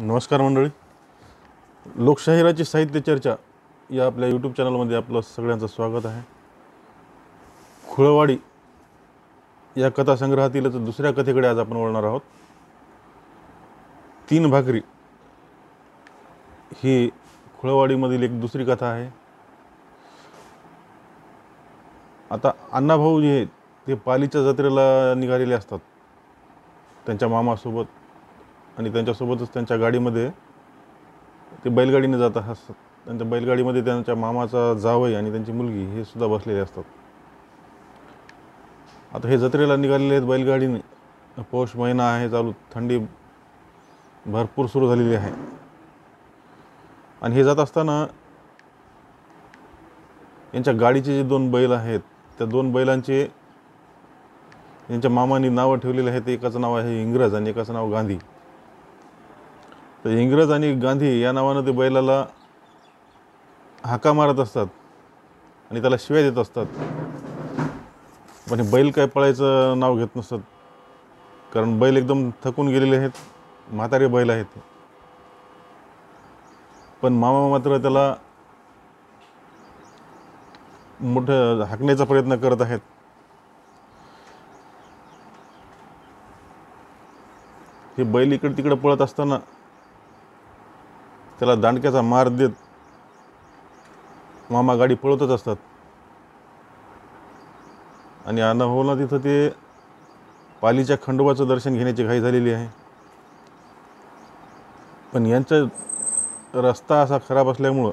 नमस्कार मंडळी. लोकशाहीराची साहित्य चर्चा या आपल्या यूट्यूब चॅनलमध्ये आपलं सगळ्यांचं स्वागत आहे. खुळवाडी या कथासंग्रहातीलच दुसऱ्या कथेकडे आज आपण वळणार आहोत. तीन भाकरी ही खुळवाडीमधील एक दुसरी कथा आहे. आता अण्णाभाऊ जे आहेत ते पालीच्या जत्रेला निघालेले असतात त्यांच्या मामासोबत, आणि त्यांच्यासोबतच त्यांच्या गाडीमध्ये ते बैलगाडीने जात असतात. त्यांच्या बैलगाडीमध्ये त्यांच्या मामाचा जावई आणि त्यांची मुलगी हे सुद्धा बसलेले असतात. आता हे जत्रेला निघालेले आहेत बैलगाडीने. पौष महिना आहे चालू, थंडी भरपूर सुरू झालेली आहे. आणि हे जात असताना यांच्या गाडीचे जे दोन बैल आहेत त्या दोन बैलांचे यांच्या मामांनी नावं ठेवलेले आहेत. एकाचं नाव आहे इंग्रज आणि एकाचं नाव गांधी. तर इंग्रज आणि गांधी या नावानं ते बैलाला हाका मारत असतात आणि त्याला शिव्या देत असतात. पण हे बैल काय पळायचं नाव घेत नसतात, कारण बैल एकदम थकून गेलेले आहेत, म्हातारे बैल आहेत. पण मामा मात्र त्याला मोठं हाकण्याचा प्रयत्न करत आहेत. हे बैल इकडे तिकडे पळत असताना त्याला दांडक्याचा मार देत मामा गाडी पळवतच असतात. आणि अण्णाभाऊला तिथं ते पालीच्या खंडोबाचं दर्शन घेण्याची घाई झालेली आहे. पण यांचा रस्ता असा खराब असल्यामुळं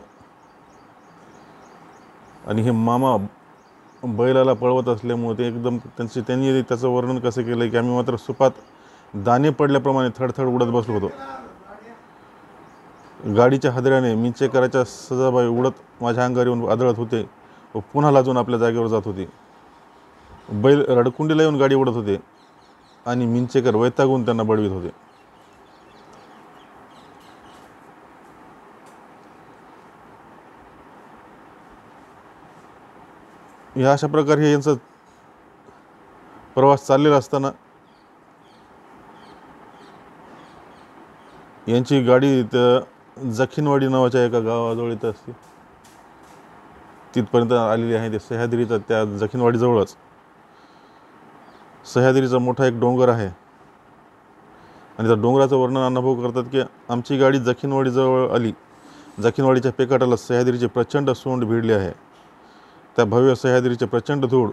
आणि हे मामा बैलाला पळवत असल्यामुळं ते एकदम त्यांनी त्याचं वर्णन कसं केलं आहे की आम्ही मात्र सुपात दाणे पडल्याप्रमाणे थडथड उडत बसलो होतो. गाडीच्या हादऱ्याने मिंचेकराच्या सजाबाई उडत माझ्या अंगावर येऊन आदळत होते व पुन्हा लाजून आपल्या जागेवर जात होते. बैल रडकुंडीला येऊन गाडी उडत होते आणि मिंचेकर वैतागून त्यांना बळवीत होते. या अशा प्रकारे यांचा प्रवास चाललेला असताना यांची गाडी त्या जखीनवाडी नावाच्या एका गावाजवळ येत असते, तिथपर्यंत आलेली आहे. ते सह्याद्रीचा, त्या जखीनवाडीजवळच सह्याद्रीचा मोठा एक डोंगर आहे. आणि त्या डोंगराचं वर्णन अण्णाभाऊ करतात की आमची गाडी जखीनवाडीजवळ आली. जखीनवाडीच्या पेकाटाला सह्याद्रीचे प्रचंड सोंड भिडले आहे. त्या भव्य सह्याद्रीचे प्रचंड धूळ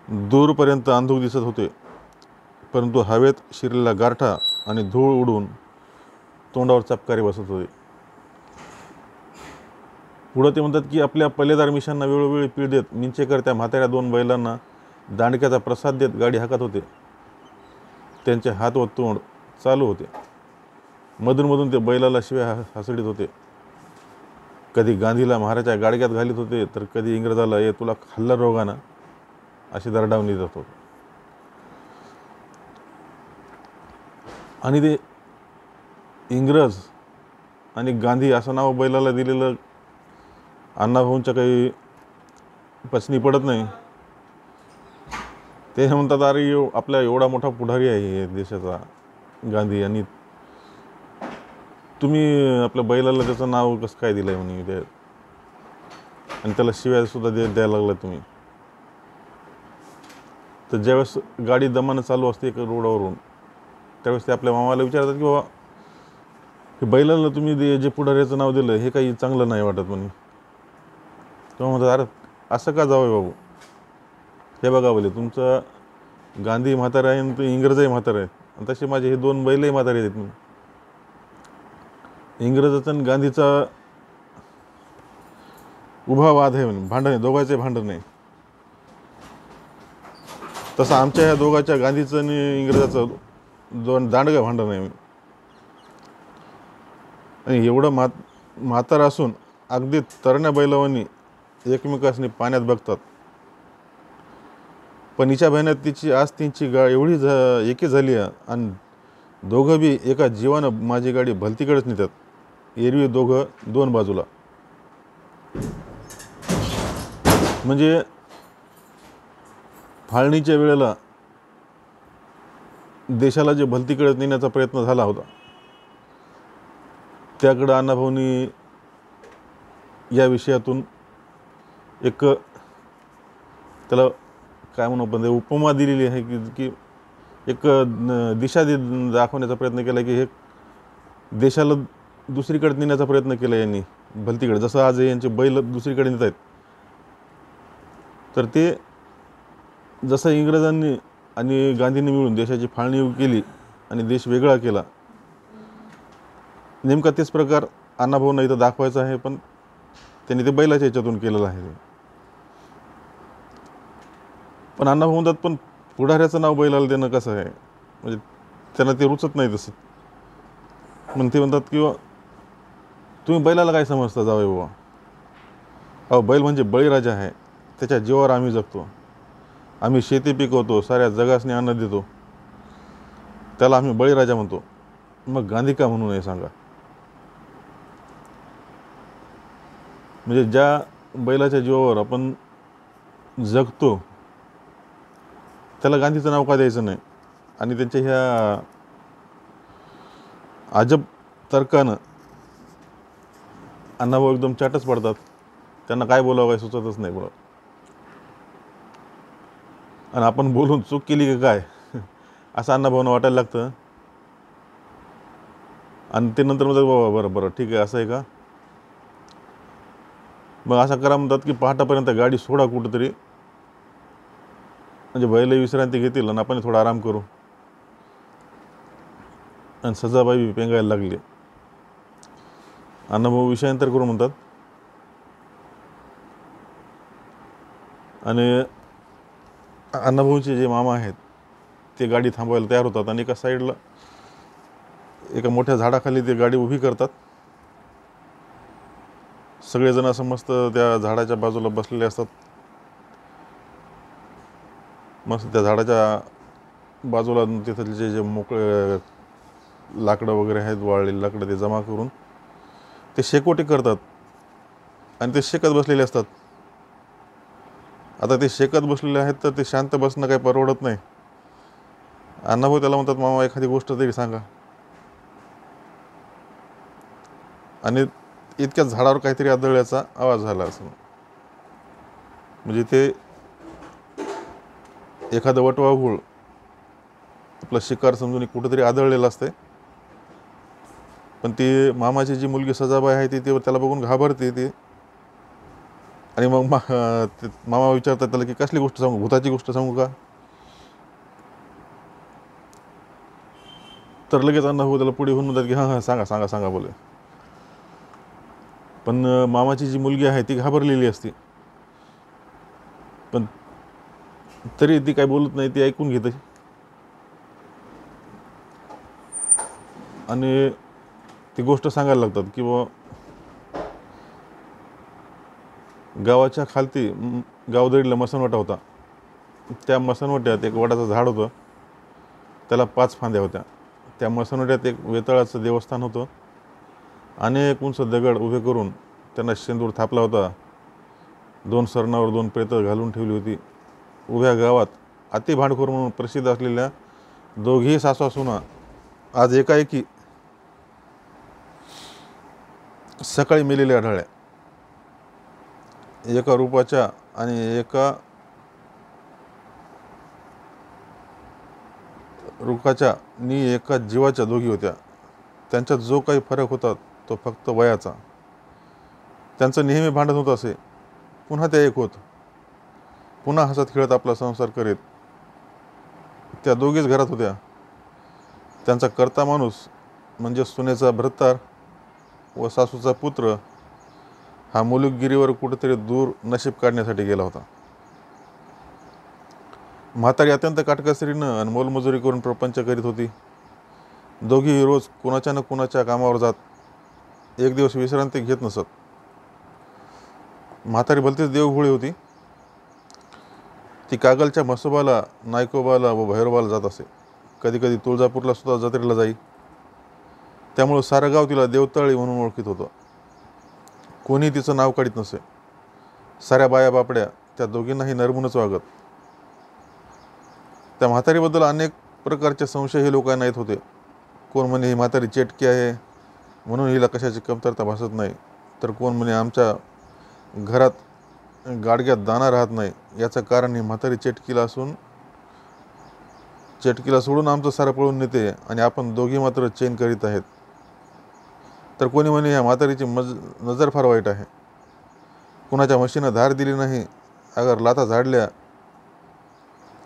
दूरपर्यंत अंधुक दिसत होते, परंतु हवेत शिरलेला गारठा आणि धूळ उडून तोंडावर चपकारे बसत होते. पुढं ते म्हणतात की आपल्या पल्लेदार मिशांना वेळोवेळी पीळ देत मिंचेकर त्या म्हाताऱ्या दोन बैलांना दांडक्याचा प्रसाद देत गाडी हाकत होते. त्यांचे हात व तोंड चालू होते. मधूनमधून ते बैलाला शिव्या हसडीत होते. कधी गांधीला महाराच्या गाडग्यात घालीत होते, तर कधी इंग्रजाला ये तुला खाल्ला रोगाना अशी दरडावणी देत होते. आणि ते इंग्रज आणि गांधी असं नाव बैलाला दिलेलं अण्णाभाऊंच्या काही पचनी पडत नाही. ते म्हणतात अरे आपला एवढा मोठा पुढारी आहे देशाचा गांधी, आणि तुम्ही आपल्या बैलाला त्याचं नाव कसं काय दिलं आहे म्हणे ते, आणि त्याला शिव्यासुद्धा द्यायला लागला तुम्ही. तर ज्यावेळेस गाडी दमानं चालू असते एका रोडावरून, त्यावेळेस ते आपल्या मामाला विचारतात की बाबा हे बैलाला तुम्ही जे पुढाऱ्याचं नाव दिलं हे काही चांगलं नाही वाटत म्हणे. तेव्हा म्हणतात अरे असं का जावं बाबू, हे बघा बोले तुमचं गांधी म्हातारा आहे आणि ते इंग्रजही म्हातारा आहेत, आणि तसे माझे हे दोन बैलही म्हातारे आहेत. म्हणून इंग्रजाचा आणि गांधीचा उभा वाद आहे म्हणे, भांडण आहे, दोघांचे भांडण आहे. तसं आमच्या ह्या दोघांच्या गांधीचं आणि इंग्रजाचं दोन दांडगं भांडण आहे. आणि एवढं म्हातारा असून अगदी तरण्या बैलावानी एकमेकासनी पाण्यात बघतात. पण हिच्या बहिण्यात तिची आज त्यांची एवढी एकी झाली आहे, आणि दोघं बी एका जीवानं माझी गाडी भलतीकडेच नेतात. एरवी दोघं दोन बाजूला. म्हणजे फाळणीच्या वेळेला देशाला जे भलतीकडे नेण्याचा प्रयत्न झाला होता त्याकडं अण्णाभाऊनी या विषयातून एक त्याला काय म्हणू आपण उपमा दिलेली आहे की एक दिशा दाखवण्याचा प्रयत्न केला की हे देशाला दुसरीकडे नेण्याचा प्रयत्न केला यांनी भलतीकडे. जसं आज यांचे बैल दुसरीकडे नेत आहेत, तर ते जसं इंग्रजांनी आणि गांधींनी मिळून देशाची फाळणी केली आणि देश वेगळा केला, नेमका तेच प्रकार अण्णाभाऊंना इथं दाखवायचा आहे, पण त्यांनी ते बैलाच्या ह्याच्यातून केलेलं आहे. पण अण्णाभाऊ म्हणतात, पण पुढाऱ्याचं नाव बैलाला देणं कसं आहे, म्हणजे त्यांना ते रुचत नाही तसं. मग ते म्हणतात किंवा तुम्ही बैलाला काय समजता जावे बाबा, अहो बैल म्हणजे बळीराजा आहे, त्याच्या जीवावर आम्ही जगतो, आम्ही शेती पिकवतो, साऱ्या जगासने अन्न देतो, त्याला आम्ही बळीराजा म्हणतो, मग गांधी का म्हणू नये सांगा. म्हणजे ज्या बैलाच्या जीवावर आपण जगतो त्याला गांधीचं नाव का द्यायचं नाही. आणि त्यांच्या ह्या अजब तर्कानं अण्णाभाऊ एकदम चाटच पडतात, त्यांना काय बोलावं काय सुचतच नाही बोला. आणि आपण बोलून चूक केली की काय असं अण्णाभाऊंना वाटायला लागतं. आणि ते नंतर म्हणतात बाबा बरं बरं ठीक आहे, असं आहे का, मग असं करा म्हणतात की पहाटापर्यंत गाडी सोडा कुठंतरी, म्हणजे बैल विश्रांती घेतील आणि आपण थोडा आराम करू. आणि सजाबाई बी पेंगायला लागली. अण्णाभाऊ विषयांतर करू म्हणतात आणि अण्णाभाऊचे जे मामा आहेत ते गाडी थांबवायला तयार होतात आणि एका साईडला एका मोठ्या झाडाखाली ते गाडी उभी करतात. सगळेजण असं मस्त त्या झाडाच्या बाजूला बसलेले असतात. मस्त त्या झाडाच्या बाजूला तिथले जे मोकळे लाकडं वगैरे आहेत, वाळलेली लाकडं, ते जमा करून ते शेकोटी करतात आणि ते शेकत बसलेले असतात. आता ते शेकत बसलेले आहेत तर ते शांत बसणं काही परवडत नाही. अण्णाभाऊ त्याला म्हणतात, मामा एखादी गोष्ट तरी सांगा. आणि इतक्यात झाडावर काहीतरी आदळल्याचा आवाज झाला असं, म्हणजे ते एखादं वटवाघूळ आपलं शिकार समजून कुठंतरी आदळलेलं असते. पण ती मामाची जी मुलगी सजाबाई आहे ती त्याला बघून घाबरते ती. आणि मग मामा विचारतात त्याला की कसली गोष्ट सांगू, भूताची गोष्ट सांगू का. तर लगेच अण्णाभाऊ त्याला पुढे होऊन म्हणतात की हां हां सांगा सांगा सांगा बोले. पण मामाची जी मुलगी आहे ती घाबरलेली असते, पण तरी ती काय बोलत नाही, ती ऐकून घेते. आणि ती गोष्ट सांगायला लागतात की बाबा गावाच्या खालती गावदरीला मसनवटा होता. त्या मसनवट्यात एक वडाचं झाड होतं, त्याला 5 फांद्या होत्या. त्या मसनवट्यात एक वेताळाचं देवस्थान होतं. अनेक उंच दगड उभे करून त्यांना शेंदूर थापला होता. 2 सरणावर 2 प्रेतं घालून ठेवली होती. उभ्या गावात अति भांडखोर म्हणून प्रसिद्ध असलेल्या दोघी सासू-सुना आज एकाएकी सकाळी मेलेल्या आढळल्या. एका रूपाच्या आणि एका रुखाच्या नि एका जीवाच्या दोघी होत्या. त्यांच्यात जो काही फरक होता तो फक्त वयाचा. त्यांचं नेहमी भांडण होत असे. पुन्हा त्या एक होत, पुन्हा हसत खेळत आपला संसार करीत. त्या दोघीच घरात होत्या. त्यांचा कर्ता माणूस म्हणजे सुनेचा भ्रतार व सासूचा पुत्र हा मुलुकगिरीवर कुठेतरी दूर नशीब काढण्यासाठी गेला होता. म्हातारी अत्यंत काटकसरीनं आणि मोलमजुरी करून प्रपंच करीत होती. दोघी रोज कुणाच्या न कुणाच्या कामावर जात. एक दिवस विश्रांती घेत नसत. म्हातारी भलतीच देवभोळी होती. ती कागलच्या म्हसोबाला, नायकोबाला व भैरोबाला जात असे. कधी कधी तुळजापूरला सुद्धा जत्रेला जाई. त्यामुळं सारं गाव तिला देवताळी म्हणून ओळखीत होतं. कोणी तिचं नाव काढीत नसे. साऱ्या बाया बापड्या त्या दोघींनाही नरमूनच वागत. त्या म्हातारीबद्दल अनेक प्रकारचे संशय हे लोकांना येत होते. कोण म्हणे ही म्हातारी चेटकी आहे, म्हणून हिला कशाची कमतरता भासत नाही. तर कोण म्हणे आमच्या घरात गाडग्यात दाणा राहत नाही. याचं कारण ही म्हातारी चेटकीला सोडून आमचं सारं पळून नेते आणि आपण दोघी मात्र चैन करीत आहेत. तर कोणी म्हणे ह्या म्हातारीची नजर फार वाईट आहे. कुणाच्या म्हशीनं धार दिली नाही अगर लाथा झाडल्या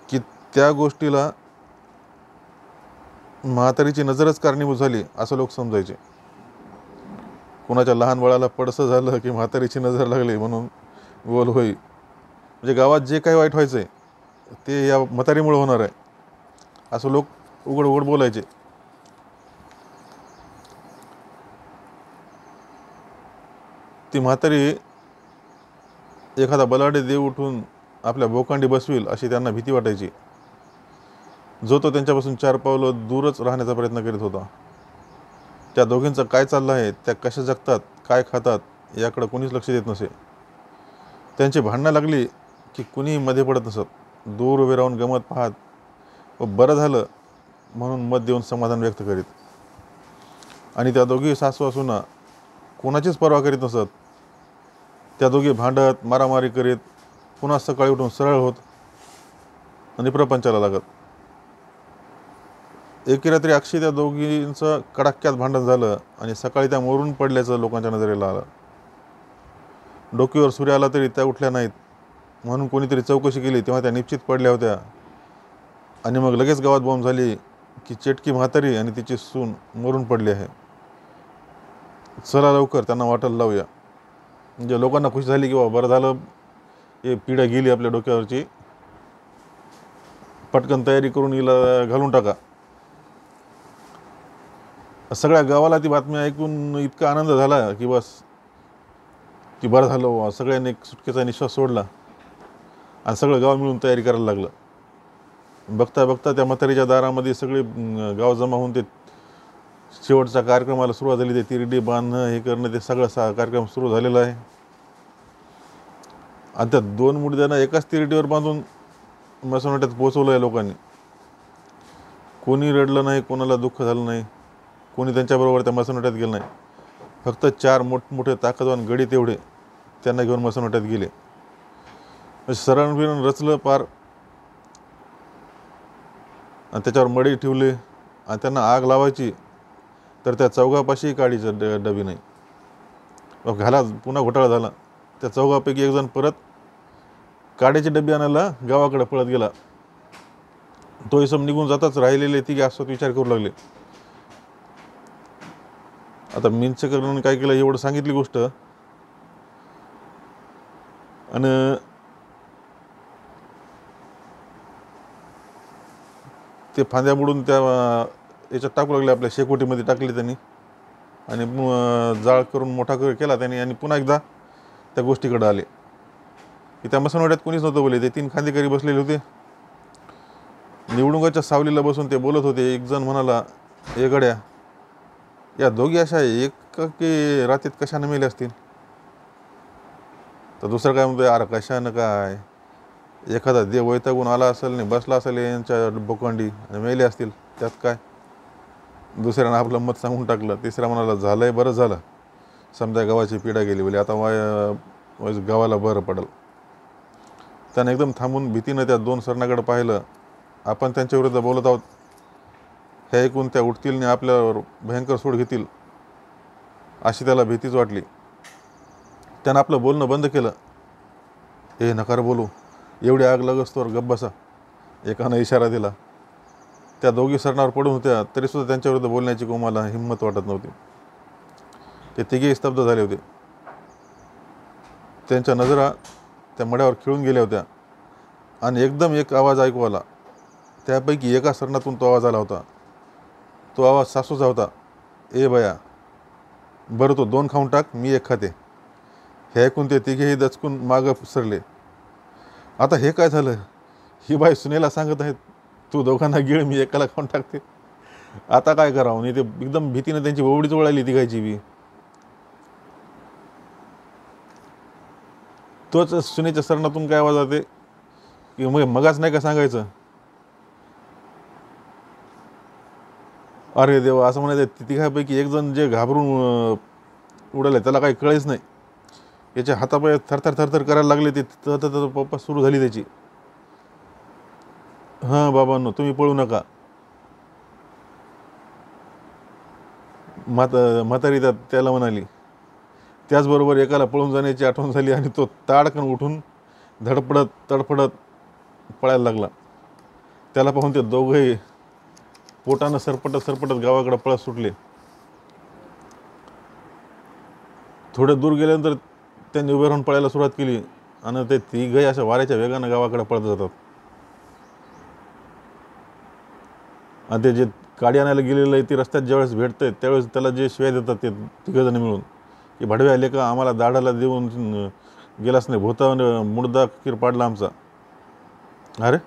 की त्या गोष्टीला म्हातारीची नजरच कारणीभूत झाली असं लोक समजायचे. कुणाच्या लहान बाळाला पडसं झालं की म्हातारीची नजर लागली म्हणून गोल होई. म्हणजे गावात जे काही वाईट व्हायचं आहे ते या म्हातारीमुळे होणार आहे असं लोक उघड उघड बोलायचे. ती म्हातारी एखादा बलाढ्य देव उठून आपल्या बोकांडी बसविल अशी त्यांना भीती वाटायची. जो तो त्यांच्यापासून 4 पावलं दूरच राहण्याचा प्रयत्न करीत होता. त्या दोघींचं काय चाललं आहे, त्या कशा जगतात, काय खातात याकडं कोणीच लक्ष देत नसे. त्यांची भांडणं लागली की कुणीही मध्ये पडत नसत. दूर उभे राहून गमत पाहत व बरं झालं म्हणून मत देऊन समाधान व्यक्त करीत. आणि त्या दोघी सासू सुना कोणाचीच पर्वा करीत नसत. त्या दोघी भांडत मारामारी करीत पुन्हा सकाळी उठून सरळ होत आणि प्रपंचाला लागत. एके रात्री अक्षी त्या दोघींचं कडाक्यात भांडण झालं आणि सकाळी त्या मोरून पडल्याचं लोकांच्या नजरेला आलं. डोकीवर सूर्य आला तरी त्या उठल्या नाहीत म्हणून कोणीतरी चौकशी केली तेव्हा त्या निश्चित पडल्या होत्या. आणि मग लगेच गावात बॉम्ब झाली की चेटकी म्हातारी आणि तिची सून मरून पडली आहे. चला लवकर त्यांना वाटायला लावूया. म्हणजे लोकांना खुशी झाली की बरं झालं, हे पिढ्या गेली आपल्या डोक्यावरची, पटकन तयारी करून हिला घालून टाका. सगळ्या गावाला ती बातमी ऐकून इतका आनंद झाला की बस की बरं झालं. सगळ्यांनी एक सुटकेचा निश्वास सोडला आणि सगळं गाव मिळून तयारी करायला लागलं. बघता बघता त्या म्हातारीच्या दारामध्ये सगळे गाव जमा होऊन ते शेवटच्या कार्यक्रमाला सुरुवात झाली. ते तिरडी बांधणं हे करणं ते सगळं कार्यक्रम सुरू झालेला आहे. आणि त्या 2 मुडद्यांना एकाच तिरडीवर बांधून मसनवट्यात पोचवलं आहे लोकांनी. कोणी रडलं नाही, कोणाला दुःख झालं नाही, कोणी त्यांच्याबरोबर त्या मसनवट्यात गेलं नाही. फक्त 4 मोठमोठे ताकदवान गडी तेवढे त्यांना घेऊन मसनवट्यात गेले. सरणबिरण रचलं पार आणि त्याच्यावर मडी ठेवले आणि त्यांना आग लावायची तर त्या चौघापाशी काडीचं डबी नाही. मग पुन्हा घोटाळा झाला. त्या चौघापैकी एक जण परत काड्याची डबी आणायला गावाकडे पळत गेला. तो इसम निघून जाताच राहिलेले तिघे असत विचार करू लागले. आता मिंचकरांनी काय केलं एवढं सांगितली गोष्ट आणि ते फांद्या मोडून त्या याच्यात टाकू लागले, आपल्या शेकोटीमध्ये टाकले त्यांनी आणि जाळ करून मोठा केला त्यांनी. आणि पुन्हा एकदा त्या गोष्टीकडे आले की त्या मसनवट्यात कोणीच नव्हतं बोले. ते 3 खांदेकरी बसलेले होते. निवडणुकाच्या सावलीला बसून ते बोलत होते. एक जण म्हणाला, ए गड्या, या दोघी अशा एक की रात्रीत कशानं मेले असतील. तर दुसरं काय म्हणतोय, अरे कशानं काय, एखादा देव वैतागून आला असेल नाही बसला असेल यांच्या बोकांडी आणि मेले असतील, त्यात काय. दुसऱ्यानं आपलं मत सांगून टाकलं. तिसऱ्या म्हणाला, झालंय बरं झालं, समजा गावाची पिढा गेली बोले, आता गावाला बरं पडेल. त्यानं एकदम थांबून भीतीनं त्या 2 सरणाकडे पाहिलं. आपण त्यांच्या विरुद्ध बोलत आहोत हे ऐकून त्या उठतील आणि आपल्यावर भयंकर सूड घेतील अशी त्याला भीतीच वाटली. त्यानं आपलं बोलणं बंद केलं. हे नकार बोलू, एवढी आग लगस्तोवर गप्प बसा, एकानं इशारा दिला. त्या दोघी सरणावर पडून होत्या तरीसुद्धा त्यांच्याविरुद्ध बोलण्याची कोणाला हिंमत वाटत नव्हती. ते तिघेही स्तब्ध झाले होते. त्यांच्या नजरा त्या मड्यावर खिळून गेल्या होत्या आणि एकदम एक आवाज ऐकू आला. त्यापैकी एका सरणातून तो आवाज आला होता. तो आवाज सासूचा होता. ए बया, बरं तो 2 खाऊन टाक, मी 1 खाते. हे ऐकून ते तिघेही दचकून मागं सरले. आता हे काय झालं, ही बाई सुनेला सांगत आहेत तू दोघांना गिळ, मी एकाला खाऊन टाकते, आता काय करावं. आणि ते एकदम भीतीनं त्यांची ओवडीच ओळाली तिघायची बी. तोच सुनेच्या सरणातून काय आवाज जाते की मगाच नाही का सांगायचं. अरे देवा, असं म्हणायचं तिघापैकी एक जण जे घाबरून उडाले त्याला काही कळेच नाही. याच्या हातापाय थरथर थरथर करायला लागले. ते तर पप्पा सुरू झाली त्याची. हां बाबांनो, तुम्ही पळू नका. म्हातारी त्याला म्हणाली. त्याचबरोबर एकाला पळून जाण्याची आठवण झाली आणि तो ताडकन उठून धडपडत तडफडत पळायला लागला. त्याला पाहून ते दोघंही पोटानं सरपटत सरपटत गावाकडे पळत सुटले. थोडे दूर गेल्यानंतर त्यांनी उभे राहून पळायला सुरुवात केली आणि ते तिघही अशा वाऱ्याच्या वेगानं गावाकडे पळत जातात. आणि ते जे गाडी आणायला गेलेलं आहे ती रस्त्यात ज्यावेळेस भेटतंय त्यावेळेस त्याला जे शिवाय देतात ते तिघंजण मिळून, की भडवे आले का, आम्हाला दाढाला देऊन गेलाच नाही, भोता मुडदा किर पाडला आमचा. अरे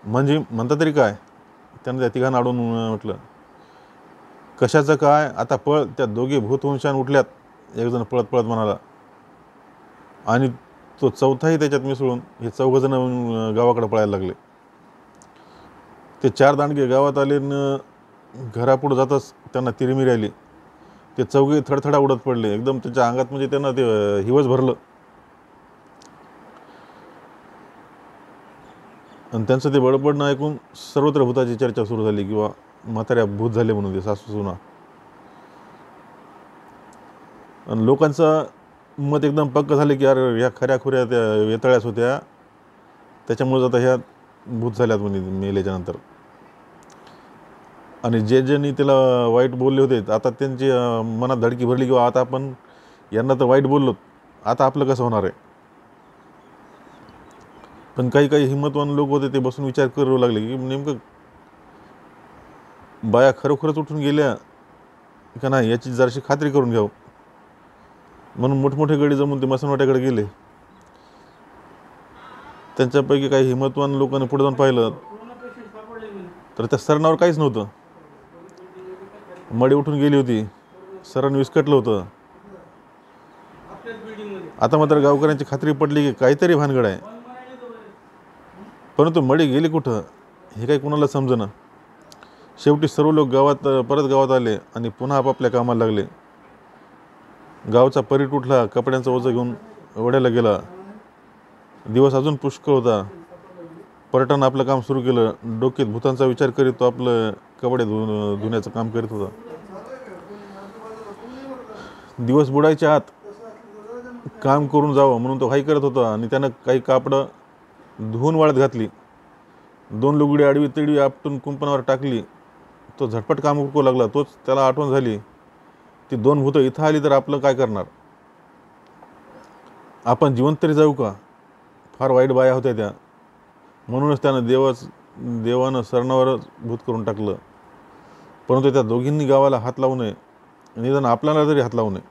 म्हणजे म्हणता तरी काय, त्यानं त्या तिघांना अडून म्हटलं. कशाचं काय, आता पळ. त्या दोघे भूतवंशान उठल्यात. एकजण पळत पळत म्हणाला. आणि तो चौथाही त्याच्यात मिसळून हे चौघजण गावाकडे पळायला लागले. ते 4 दांडगे गावात आले न घरापुढं जाताच त्यांना तिरमिरी आली. ते चौघे थडथडा उडत पडले. एकदम त्याच्या अंगात म्हणजे त्यांना ते हिवच भरलं. आणि त्यांचं ते बडबडणं ऐकून सर्वत्र भूताची चर्चा सुरू झाली, किंवा म्हाताऱ्या भूत झाले म्हणून ते सासू सुना. आणि लोकांचं मत एकदम पक्क झाले की अरे ह्या खऱ्याखुऱ्या त्या वेतळ्याच होत्या, त्याच्यामुळे आता ह्या भूत झाल्यात म्हणे मेल्याच्या नंतर. आणि जे ज्यांनी त्याला वाईट बोलले होते आता त्यांची मनात धडकी भरली, किंवा आता आपण यांना तर वाईट बोललो, आता आपलं कसं होणार आहे. पण काही काही हिंमतवान लोक होते ते बसून विचार करू लागले की नेमकं बाया खरोखरच उठून गेल्या का नाही याची जराशी खात्री करून घ्यावं. म्हणून मोठमोठे गडी जमून ते मसनवाट्याकडे गेले. त्यांच्यापैकी काही हिंमतवान लोकांनी पुढे जाऊन पाहिलं तर त्या सरणावर काहीच नव्हतं. मडी उठून गेली होती, सरण विस्कटलं होतं. आता मात्र गावकऱ्यांची खात्री पडली की काहीतरी भानगड आहे. परंतु मडी गेली कुठं हे काही कुणाला समजेना. शेवटी सर्व लोक परत गावात आले आणि पुन्हा आपापल्या कामाला लागले. गावचा परीट उठला, कपड्यांचा ओझं घेऊन वड्याला गेला. दिवस अजून पुष्कळ होता. पर्यटन आपलं काम सुरू केलं. डोक्यात भूतांचा विचार करीत तो आपलं कपडे धुण्याचं काम करीत होता. दिवस बुडायच्या आत काम करून जावं म्हणून तो घाई करत होता आणि त्यानं काही कापडं धुवून वाळत घातली. 2 लुगडी आडवी तिडवी आपटून कुंपणावर टाकली. तो झटपट काम उरकू लागला. तोच त्याला आठवण झाली, ती 2 भूतं इथं आली तर आपलं काय करणार. आपण जिवंत तरी जाऊ का. फार वाईट बाया होत्या त्या. म्हणूनच त्यानं देवानं सरणावरच भूत करून टाकलं. परंतु त्या दोघींनी गावाला हात लावू नये, निदान आपल्याला तरी हात लावू नये.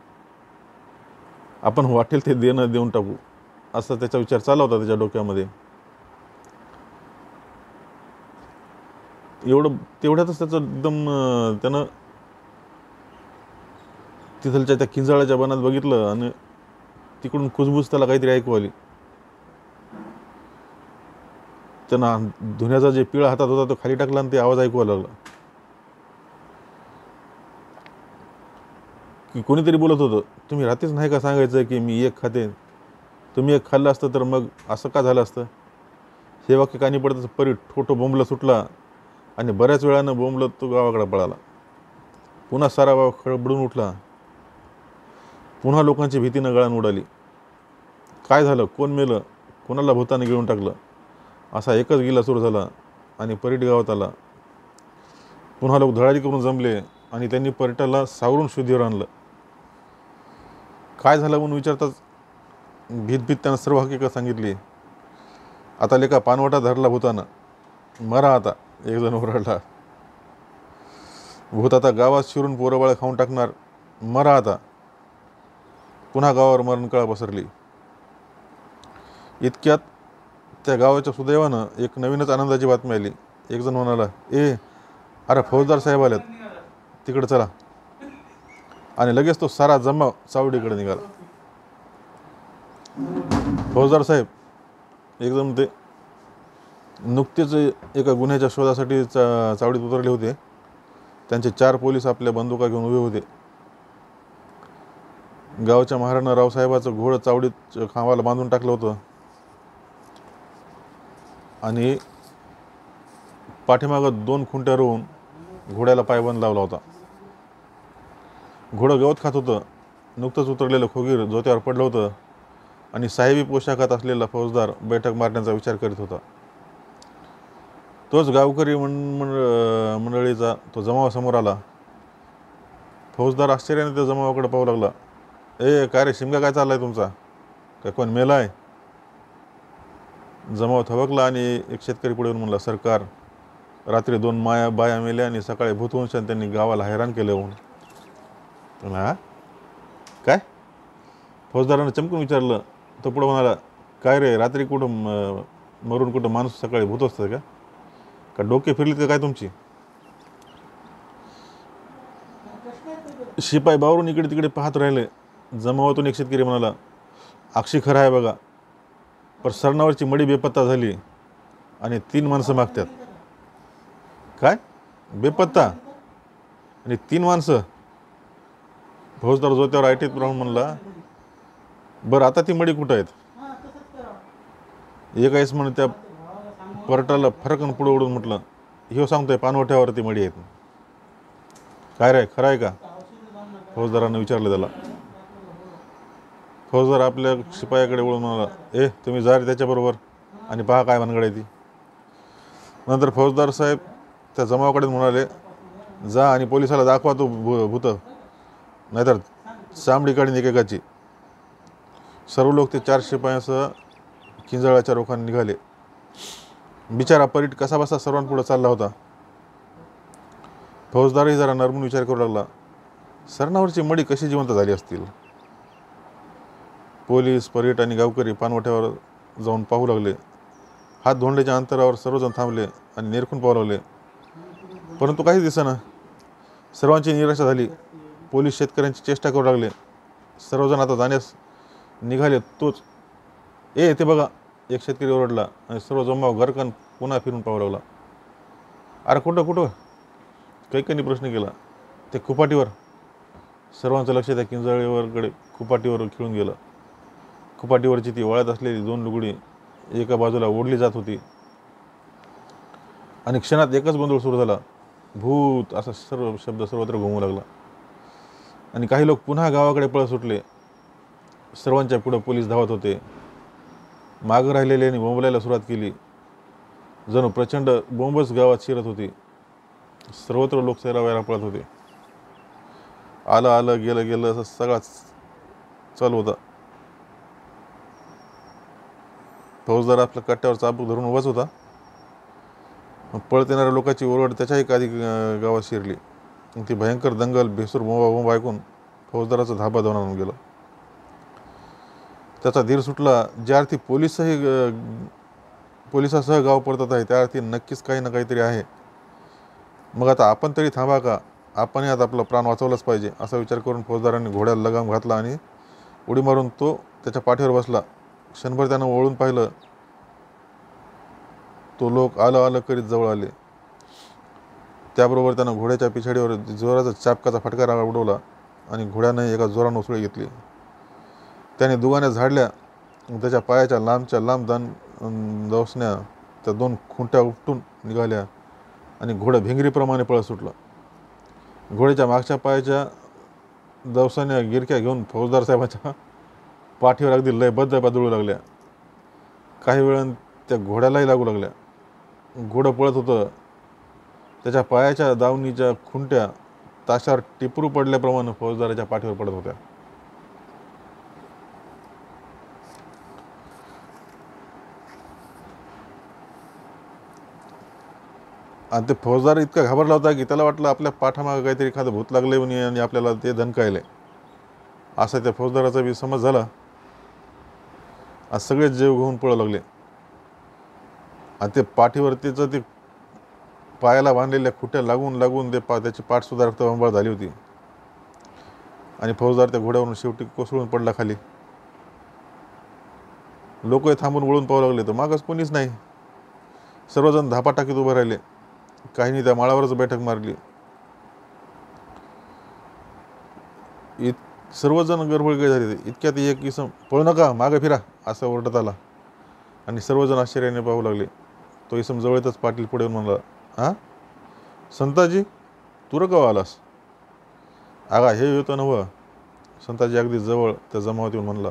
आपण वाटेल ते देऊन टाकू, असा त्याचा विचार चालला होता त्याच्या डोक्यामध्ये. तेवढ्यातच त्याचं एकदम त्यानं तिथलच्या त्या किंजाळाच्या बनात बघितलं आणि तिकडून कुजबूज त्याला काहीतरी ऐकू आली. त्यांना धुण्याचा जे पिळा हातात होता तो खाली टाकला आणि ते आवाज ऐकू लागला की कोणीतरी बोलत होतं, तुम्ही रात्रीच नाही का सांगायचं की मी एक खाते, तुम्ही एक खाल्लं असतं तर मग असं का झालं असतं. हे वाक्य कानी पडतच परी ठोठो बोंबला सुटला आणि बऱ्याच वेळानं बोंबलत तो गावाकडे पळाला. पुन्हा सारा गाव खळबळून उठला. पुन्हा लोकांची भीतीनं गळान उडाली. काय झालं, कोण मेलं, कोणाला भूताने गिळून टाकलं, असा एकच गिला सुरू झाला आणि परीट गावात आला. पुन्हा लोक धडाडी करून जमले आणि त्यांनी परीटाला सावरून शुद्धीवर आणलं. काय झालं म्हणून विचारताच भीत त्यानं सर्व हकीकत सांगितली. आता लेका पानवटा धरला भूतानं, मरा आता, एक जण ओरडला. भूत आता गावात शिरून पोरबाळ खाऊन टाकणार, मरा आता. पुन्हा गावावर मरणकळा पसरली. इतक्यात त्या गावाच्या सुदैवानं एक नवीनच आनंदाची बातमी आली. एक जण म्हणाला, अरे फौजदार साहेब आल्यात, तिकडे चला. आणि लगेच तो सारा जमाव चावडीकडे निघाला. फौजदार साहेब एकदम ते नुकतेच एका गुन्ह्याच्या शोधासाठी चावडीत उतरले होते. त्यांचे 4 पोलीस आपल्या बंदुका घेऊन उभे होते. गावच्या महाराणा रावसाहेबाचं घोडं चावडीत खांबाला बांधून टाकलं होतं आणि पाठीमागं 2 खुंट्या रोवून घोड्याला पायबंद लावला होता. घोडं गवत खात होतं. नुकतंच उतरलेलं खोगीर जोत्यावर पडलं होतं आणि साहेबी पोशाखात असलेला फौजदार बैठक मारण्याचा विचार करीत होता. तोच गावकरी मंडळीचा तो जमाव समोर आला. फौजदार आश्चर्याने त्या जमावाकडे पाहू लागला. काय रे शिमगा, काय चाललाय तुमचा? काय कोण मेला आहे? जमाव थबकला आणि एक शेतकरी पुढे येऊन म्हणला, सरकार, रात्री 2 बाया मेल्या आणि सकाळी भूतवंशाने त्यांनी गावाला हैराण केलं म्हणून. हा काय? फौजदारानं चमकून विचारलं. तो पुढं म्हणाला, काय रे, रात्री कुठं मरून कुठं माणूस सकाळी भूत असतं का डोके फिरलीत का काय तुमची? शिपाई बावरून इकडे तिकडे पाहत राहिले. जमावातून एक शेतकरी म्हणाला, अक्षी खरं आहे बघा, पण सरणावरची मडी बेपत्ता झाली आणि 3 माणसं मागतात. काय? बेपत्ता आणि 3 माणसं? फौजदार जोत्यावर आयटीत राहून म्हणला, बरं आता ती मडी कुठं आहेत? एकाच म्हणून त्या परटाला फरकन पुढं उडून म्हटलं, ह्यो सांगतोय पानवठ्यावरती मडी आहेत. काय रे, खरं आहे का? फौजदारानं विचारलं त्याला. फौजदार आपल्या शिपायाकडे वळून म्हणाला, तुम्ही जा रे त्याच्याबरोबर आणि पहा काय भानगड आहे ती. नंतर फौजदार साहेब त्या जमावाकडे म्हणाले, जा आणि पोलिसाला दाखवा तो भूत, नाहीतर चामडी काढीन एकेकाची. सर्व लोक ते 4 शिपायासह किंजळाच्या रोखाने निघाले. बिचारा परीट कसा बसा सर्वांपुढे चालला होता. फौजदारही जरा नरमून विचार करू लागला, सरणावरची मडी कशी जिवंत झाली असतील. पोलीस, परीट आणि गावकरी पानवठ्यावर जाऊन पाहू लागले. हात धोंड्याच्या अंतरावर सर्वजण थांबले आणि निरखून पाहू लागले, परंतु काहीच दिसेना. सर्वांची निराशा झाली. पोलीस शेतकऱ्यांची चेष्टा करू लागले. सर्वजण आता जाण्यास निघाले. तोच ते बघा, एक शेतकरी ओरडला आणि सर्व जमाव घरकन पुन्हा फिरून पाहू लागला. अरे कुठं? कैकनी प्रश्न केला. ते खुपाटीवर. सर्वांचं लक्ष त्या किंजळीवरकडे खुपाटीवर खिळून गेलं. खुपाटीवरची ती वळत असलेली 2 लुगडी एका बाजूला ओढली जात होती आणि क्षणात एकच गोंधळ सुरू झाला. भूत असा सर्व शब्द सर्वत्र घुमू लागला आणि काही लोक पुन्हा गावाकडे पळत सुटले. सर्वांच्या पुढे पोलीस धावत होते. मागं राहिलेल्यांनी बोंबलायला सुरुवात केली. जणू प्रचंड बोंबच गावात शिरत होती. सर्वत्र लोक सैरावैरा पळत होते. आलं गेलं असं सगळा चालू होता. फौजदार आपल्या कट्ट्यावर चाबूक धरून उभाच होता. पळत येणाऱ्या लोकांची ओरड त्याच्याही आधी गावात शिरली. ती भयंकर दंगल, भेसूर बोंबा ऐकून फौजदाराचा धाबा दोनावून गेला. त्याचा धीर सुटला. ज्या अर्थी पोलिसासह गाव परतत आहे त्या अर्थी नक्कीच काही ना काहीतरी आहे. मग आता आपण तरी थांबा का? आपणही आता आपला प्राण वाचवलाच पाहिजे, असा विचार करून फौजदारांनी घोड्याला लगाम घातला आणि उडी मारून तो त्याच्या पाठीवर बसला. क्षणभर त्यानं वळून पाहिलं. तो लोक आलं करीत जवळ आले. त्याबरोबर त्यानं घोड्याच्या पिछाडीवर जोराचा चापकाचा फटका उडवला आणि घोड्यानं एका जोरानं उसळी घेतली. त्याने दुगाने झाडल्या. त्याच्या पायाच्या लांबच्या लांब दवसण्या त्या 2 खुंट्या उपटून निघाल्या आणि घोडं भिंगरीप्रमाणे पळत सुटलं. घोड्याच्या मागच्या पायाच्या दवसाने गिरक्या घेऊन फौजदार साहेबांच्या पाठीवर अगदी लयबद्ध बदळू लागल्या. काही वेळानं त्या घोड्यालाही लागू लागल्या. घोडं पळत होतं. त्याच्या पायाच्या दावणीच्या खुंट्या ताशावर टिपरू पडल्याप्रमाणे फौजदाराच्या पाठीवर पडत होत्या. आणि ते फौजदार इतका घाबरला होता की त्याला वाटलं आपल्या पाठामागं काहीतरी एखादं भूत लागले म्हणे आणि आपल्याला ते धनकायले, असा त्या फौजदाराचा बी समज झाला. आज सगळेच जीव घेऊन पळू लागले. आणि ते पाठीवरतीचं ते पायाला बांधलेल्या खुट्या लागून त्याची पाठसुद्धा रक्तबंबाळ झाली होती. आणि फौजदार त्या घोड्यावरून शेवटी कोसळून पडला खाली. लोकही थांबून वळून पाहू लागले तर मागच कोणीच नाही. सर्वजण धापा टाकीत उभे राहिले. काहींनी त्या माळावरच बैठक मारली. सर्वजण गडबड झाले. इतक्यात एक इसम पळू नका मागे फिरा असं ओरडत आला आणि सर्वजण आश्चर्याने पाहू लागले. तो इसम जवळच पाटील पुढे म्हणला, हां संताजी तू कवा आलास? आगा हे येतो नव्ह. संताजी अगदी जवळ त्या जमावात येऊन म्हणला,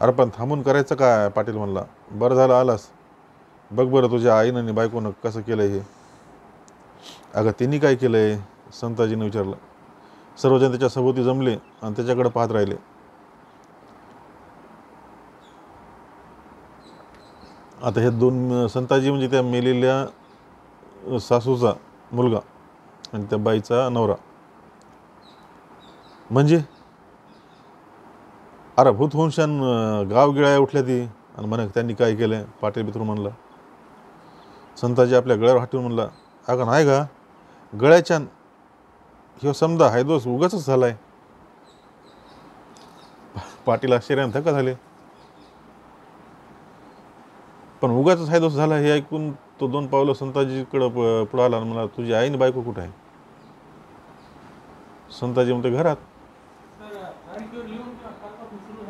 अरे पण थांबून करायचं काय? पाटील म्हणला, बरं झालं आलास. बघ बरं तुझ्या आईनं आणि बायकोनं कसं केलं हे. अगं त्यांनी काय केलं आहे? संताजीनं विचारलं. सर्वजण त्याच्या सभोवती जमले आणि त्याच्याकडे पाहत राहिले. आता हे दोन संताजी म्हणजे त्या मेलेल्या सासूचा मुलगा आणि त्या बाईचा नवरा. म्हणजे अरे भूत होऊन शान गाव गिळाया उठल्या ती आणि म्हणे त्यांनी काय केलं? पाटील बिथरून म्हणला. संताजी आपल्या गळ्यावर हात ठेवून म्हणला, अगं नाही का गळ्याच्यान ह्यो समजा हायदोस उगाच झालाय. पाटील आश्चर्याने थक्का झाले. पण उगाच हायदोस झाला हे ऐकून तो दोन पावलं संताजीकडं पुढं आला आणि म्हणला, तुझी आई आणि बायको कुठं आहे? संताजी म्हणते घरात.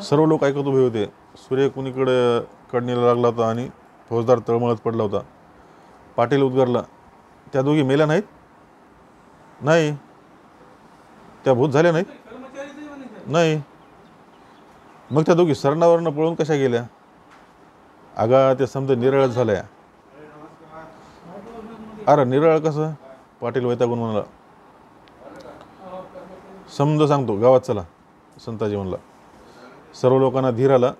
सर्व लोक ऐकत उभे होते. सूर्य कुणीकडे कडणीला लागला होता आणि फौजदार तळमळत पडला होता. पाटील उद्गारला, त्या दोघी मेल्या नाहीत? नाही. त्या भूत झाल्या नाहीत? नाही. मग त्या दोघी सरणावरनं पळून कशा गेल्या? अगा त्या समजा निरळच झाल्या. अरे निरळ कसं? पाटील वैतागून म्हणाला. समजा सांगतो, गावात चला. संताजी म्हणला. सर्व लोकांना धीर आला.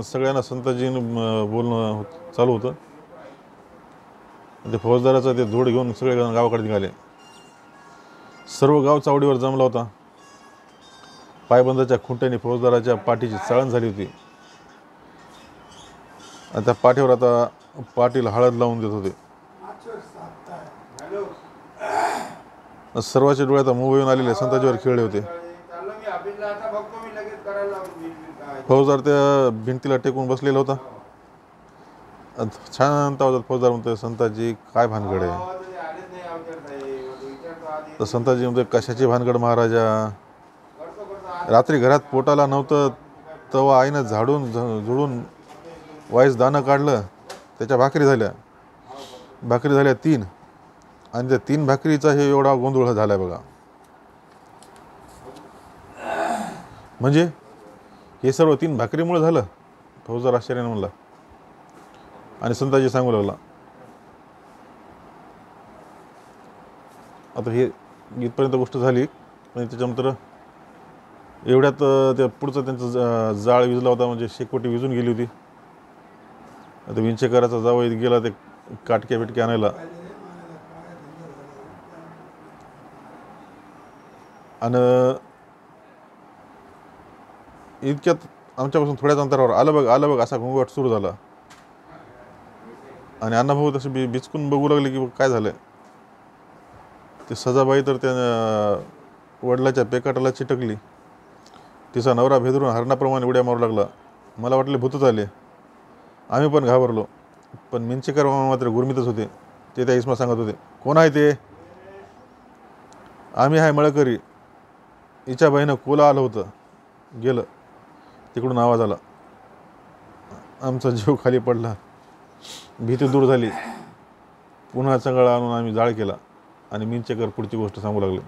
सगळ्यांना संताजीनं बोलणं चालू होतं. ते फौजदाराचं ते जोड घेऊन सगळे गावाकडे निघाले. सर्व गाव चावडीवर जमला होता. पायबंदाच्या खुंट्याने फौजदाराच्या पाठीची चाळण झाली होती आणि त्या पाठीवर आता पाटील हळद लावून देत होते. सर्वांच्या डोळ्यात मोह येऊन आलेले संताजीवर खेळले होते. फौजदार त्या भिंतीला टेकून बसलेला होता. शांत आवाजात फौजदार म्हणतोय, संताजी काय भानगड आहे? तर संताजी म्हणतोय, कशाची भानगड महाराजा? रात्री घरात पोटाला नव्हतं तेव्हा आईनं झाडून झुडून वाईस दाणं काढलं. त्याच्या भाकरी झाल्या 3 आणि त्या 3 भाकरीचा हे एवढा गोंधळ झालाय बघा. म्हणजे हे सर्व 3 भाकरीमुळे झालं? फौजदार आश्चर्याने म्हणला. आणि संताजी सांगू लागला. आता हे इथपर्यंत गोष्ट झाली. पण त्याच्यानंतर एवढ्यात त्या पुढचं त्यांचं जाळ विजला होता. म्हणजे शेकोटी विजून गेली होती. आता विंचेकराचा जावई गेला ते काटक्या बिटक्या आणायला. आणि इतक्यात आमच्यापासून थोड्याच अंतरावर आलं बघ असा घोंगाट सुरू झाला. आणि अण्णाभाऊ तसे बिचकून बघू लागले की काय झालंय. ते सजाबाई तर त्या वडिलाच्या पेकाटाला चिटकली. तिचा नवरा भेदरून हरणाप्रमाणे उड्या मारू लागला. मला वाटले भूतच आले. आम्ही पण घाबरलो. पण मिंचेकर मात्र गुरमीतच होते. ते त्या इसमा सांगत होते, कोण आहे ते? आम्ही आहे मळकरी. हिच्या बाईनं कोला आलं होतं, गेलं. तिकडून आवाज आला. आमचा जीव खाली पडला. भीती दूर झाली. पुन्हा चंगळा आणून आम्ही जाळ केला आणि मिंचेकर पुढची गोष्ट सांगू लागले.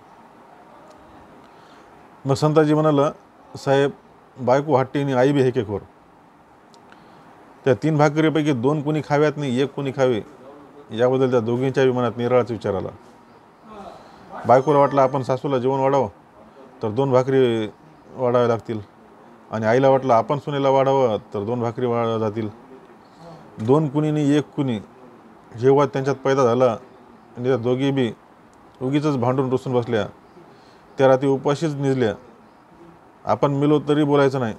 मग संताजी म्हणाला, साहेब बायको हट्टी आणि आई बी हेकेखोर. त्या 3 भाकरीपैकी 2 कुणी खाव्यात नाही, 1 कुणी खावे याबद्दल त्या दोघींच्या मनात निराळाच विचार आला. बायकोला वाटलं आपण सासूला जेवण वाढावं तर 2 भाकरी वाढाव्या लागतील आणि आईला वाटलं आपण सुनेला वाढावं तर 2 भाकरी वाढ जातील. 2 कुणी आणि 1 कुणी जेव्हा त्यांच्यात पैदा झाला आणि त्या दोघी बी उगीच भांडून रुसून बसल्या. त्या रात्री उपाशीच निजल्या. आपण मिलो तरी बोलायचं नाही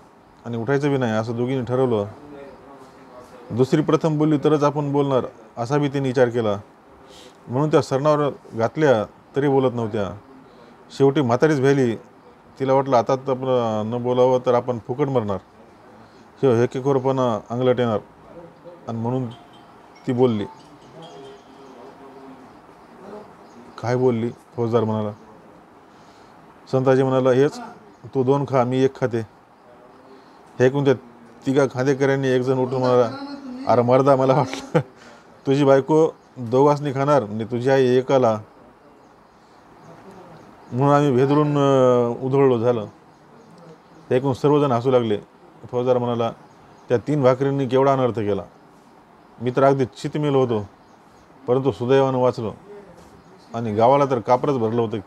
आणि उठायचं बी नाही असं दोघींनी ठरवलं. दुसरी प्रथम बोलली तरच आपण बोलणार असा बी त्यांनी विचार केला. म्हणून त्या सरणावर घातल्या तरी बोलत नव्हत्या. शेवटी म्हातारीच भ्याली. तिला वाटलं आता आपण न बोलावं तर आपण फुकट मरणार, हे हेकेखोरपणा अंगलट येणार आणि म्हणून ती बोलली. काय बोलली? फौजदार म्हणाला. संताजी म्हणाला, हेच तू 2 खा, मी 1 खाते. हे ऐकून त्या तिघा खांदेकऱ्यांनी एक जण उठून म्हणाला, अरे मर्दा, मला वाटलं तुझी बायको दोघांनी खाणार आणि तुझी आई एकाला, म्हणून आम्ही भेदरून उधळलो झालं. हे ऐकून सर्वजण हसू लागले. फौजदार म्हणाला, त्या 3 भाकरींनी केवढा अनर्थ केला. मी तर अगदी चितमेलो होतो, परंतु सुदैवानं वाचलो आणि गावाला तर कापरच भरलं होतं.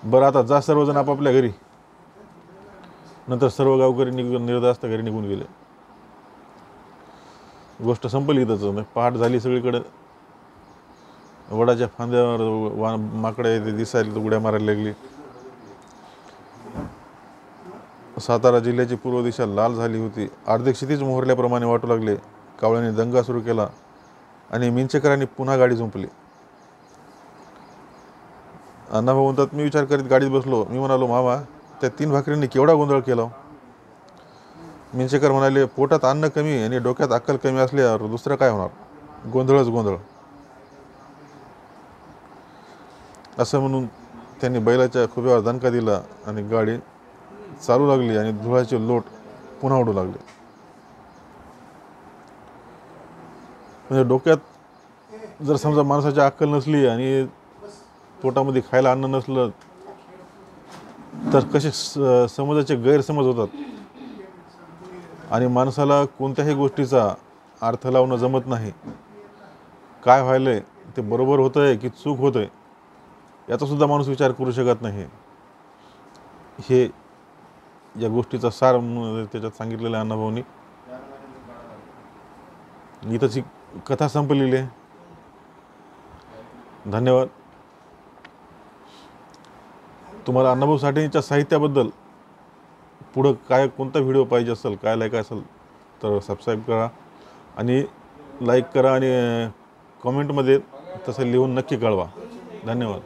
बरं, आता जा सर्वजण आपापल्या घरी. नंतर सर्व गावकरी निर्धास्त घरी निघून गेले. गोष्ट संपली इथंच. पहाट झाली, सगळीकडे वडाच्या फांद्यावर माकडे दिसायला, उड्या मारायला लागली. सातारा जिल्ह्याची पूर्व दिशा लाल झाली होती. अर्धे क्षितिज मोहरल्याप्रमाणे वाटू लागले. कावळ्यांनी दंगा सुरू केला आणि मिंचेकरांनी पुन्हा गाडी झुंपली. अण्णाभाऊ म्हणतात, मी विचार करीत गाडीत बसलो. मी म्हणालो, मामा, त्या 3 भाकरींनी केवढा गोंधळ केला. मिंचेकर म्हणाले, पोटात अन्न कमी आणि डोक्यात अक्कल कमी असल्यावर दुसरं काय होणार, गोंधळच गोंधळ. असं म्हणून त्यांनी बैलाच्या खुब्यावर दणका दिला आणि गाडी चालू लागली आणि धुळाचे लोट पुन्हा उडू लागले. म्हणजे डोक्यात जर समजा माणसाची अक्कल नसली आणि पोटामध्ये खायला अन्न नसलं तर कसे समाजाचे गैरसमज होतात आणि माणसाला कोणत्याही गोष्टीचा अर्थ लावणं जमत नाही. काय व्हायलंय, ते बरोबर होतंय की चूक होतंय, याचा सुद्धा माणूस विचार करू शकत नाही. हे या गोष्टीचा सार त्याच्यात सांगितलेलं आहे अण्णाभाऊंनी. इथंच ही कथा संपलेली आहे. धन्यवाद. तुम्हाला अण्णाभाऊ साठेंच्या साहित्याबद्दल पुढं काय कोणता व्हिडिओ पाहिजे असेल, काय लाईक असेल तर सबस्क्राईब करा आणि लाईक करा आणि कमेंटमध्ये तसं लिहून नक्की कळवा. धन्यवाद.